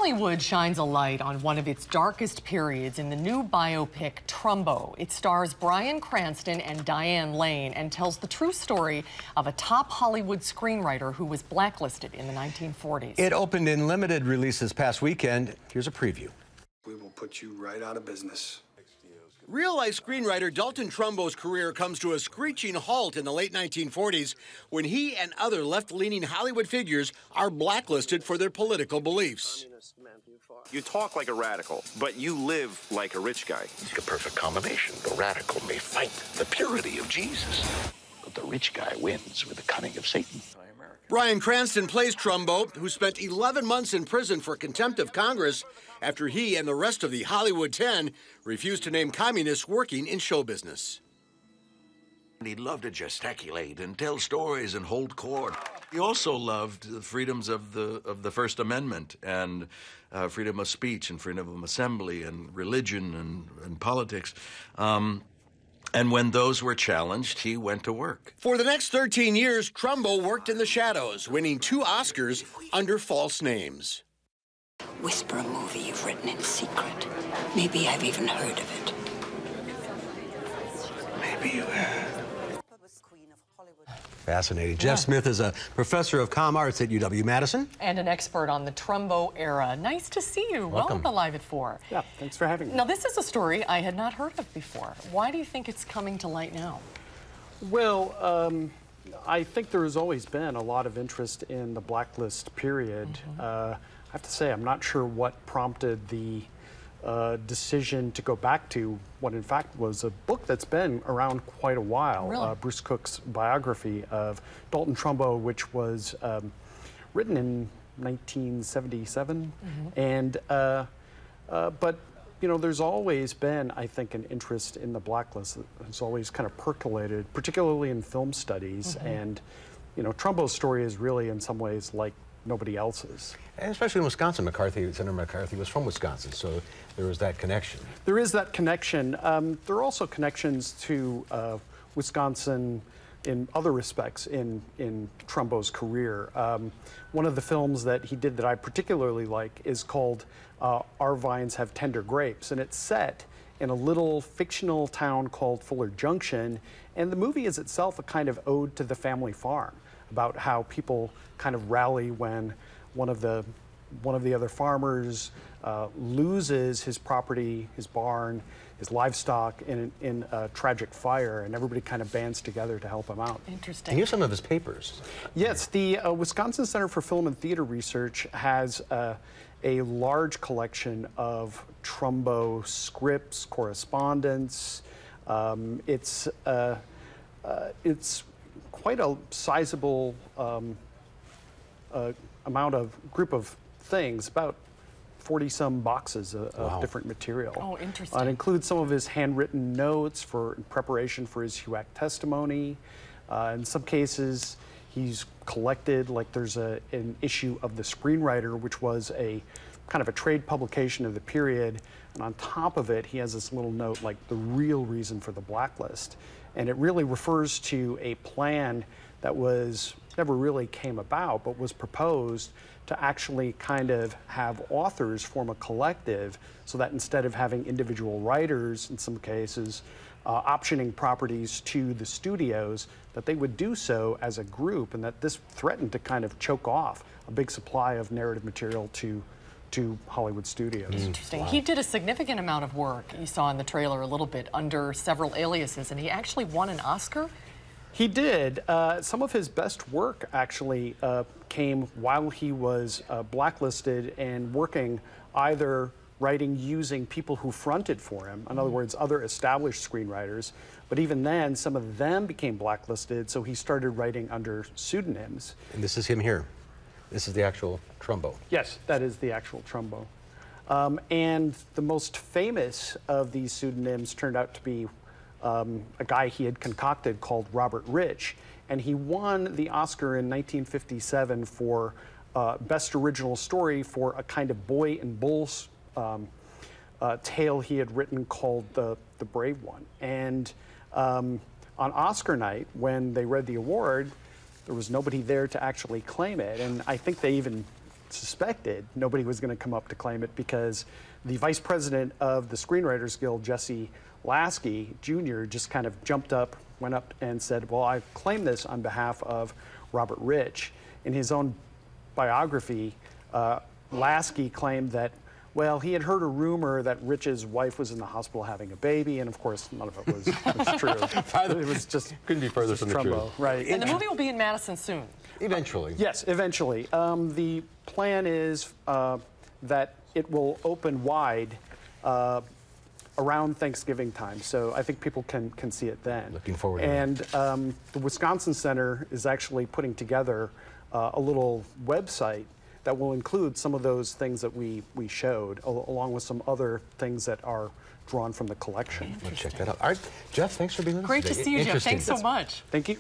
Hollywood shines a light on one of its darkest periods in the new biopic Trumbo. It stars Bryan Cranston and Diane Lane and tells the true story of a top Hollywood screenwriter who was blacklisted in the 1940s. It opened in limited release this past weekend. Here's a preview. We will put you right out of business. Real-life screenwriter Dalton Trumbo's career comes to a screeching halt in the late 1940s when he and other left-leaning Hollywood figures are blacklisted for their political beliefs. You talk like a radical, but you live like a rich guy. It's the perfect combination. The radical may fight the purity of Jesus, but the rich guy wins with the cunning of Satan. Bryan Cranston plays Trumbo, who spent 11 months in prison for contempt of Congress after he and the rest of the Hollywood 10 refused to name communists working in show business. He loved to gesticulate and tell stories and hold court. He also loved the freedoms of the First Amendment and freedom of speech and freedom of assembly and religion and politics. And when those were challenged, he went to work. For the next 13 years, Trumbo worked in the shadows, winning 2 Oscars under false names. Whisper a movie you've written in secret. Maybe I've even heard of it. Maybe you have. Fascinating. Jeff Smith is a professor of comm arts at UW-Madison. And an expert on the Trumbo era. Nice to see you. Welcome to Live at 4. Yeah, thanks for having me. Now, this is a story I had not heard of before. Why do you think it's coming to light now? Well, I think there has always been a lot of interest in the blacklist period. I have to say, I'm not sure what prompted the decision to go back to what in fact was a book that's been around quite a while. Really? Bruce Cook's biography of Dalton Trumbo, which was written in 1977. And but you know, there's always been, I think, an interest in the blacklist. It's always kind of percolated, particularly in film studies. And you know, Trumbo's story is really in some ways like nobody else's. And especially in Wisconsin. Senator McCarthy was from Wisconsin, so there was that connection. There is that connection. There are also connections to Wisconsin in other respects in Trumbo's career. One of the films that he did that I particularly like is called Our Vines Have Tender Grapes, and it's set in a little fictional town called Fuller Junction, and the movie is itself a kind of ode to the family farm, about how people kind of rally when one of the other farmers loses his property, his barn, his livestock in a tragic fire, and everybody kind of bands together to help him out. Interesting. And here's some of his papers. Yes, the Wisconsin Center for Film and Theater Research has a large collection of Trumbo scripts, correspondence. It's quite a sizable group of things, about 40-some boxes of different material. Oh, interesting. It includes some of his handwritten notes in preparation for his HUAC testimony. In some cases, he's collected, like there's an issue of The Screenwriter, which was a kind of a trade publication of the period, and on top of it, he has this little note like the real reason for the blacklist. And it really refers to a plan that never really came about, but was proposed to actually kind of have authors form a collective so that instead of having individual writers, in some cases, optioning properties to the studios, that they would do so as a group, and that this threatened to kind of choke off a big supply of narrative material to Hollywood studios. Interesting. He did a significant amount of work, you saw in the trailer a little bit, under several aliases, and he actually won an Oscar? He did. Some of his best work actually came while he was blacklisted and working, either writing using people who fronted for him, in other words, other established screenwriters, but even then, some of them became blacklisted, so he started writing under pseudonyms. And this is him here. This is the actual Trumbo. Yes, that is the actual Trumbo. And the most famous of these pseudonyms turned out to be a guy he had concocted called Robert Rich, and he won the Oscar in 1957 for Best Original Story for a kind of boy and bull tale he had written called The Brave One. And on Oscar night, when they read the award, there was nobody there to actually claim it, and I think they even suspected, nobody was going to come up to claim it because the vice president of the Screenwriters Guild, Jesse Lasky Jr., just kind of jumped up, went up and said, well, I claim this on behalf of Robert Rich. In his own biography, Lasky claimed that, well, he had heard a rumor that Rich's wife was in the hospital having a baby, and of course, none of it was true. It was just couldn't be further from the truth. Right. And the movie will be in Madison soon. Eventually. Yes, eventually. The plan is that it will open wide around Thanksgiving time, so I think people can see it then. Looking forward to and the Wisconsin Center is actually putting together a little website that will include some of those things that we showed, along with some other things that are drawn from the collection. Let's check that out. All right, Jeff, thanks for being with us Great to today. see you, Jeff. Interesting. Thanks so much. Thank you.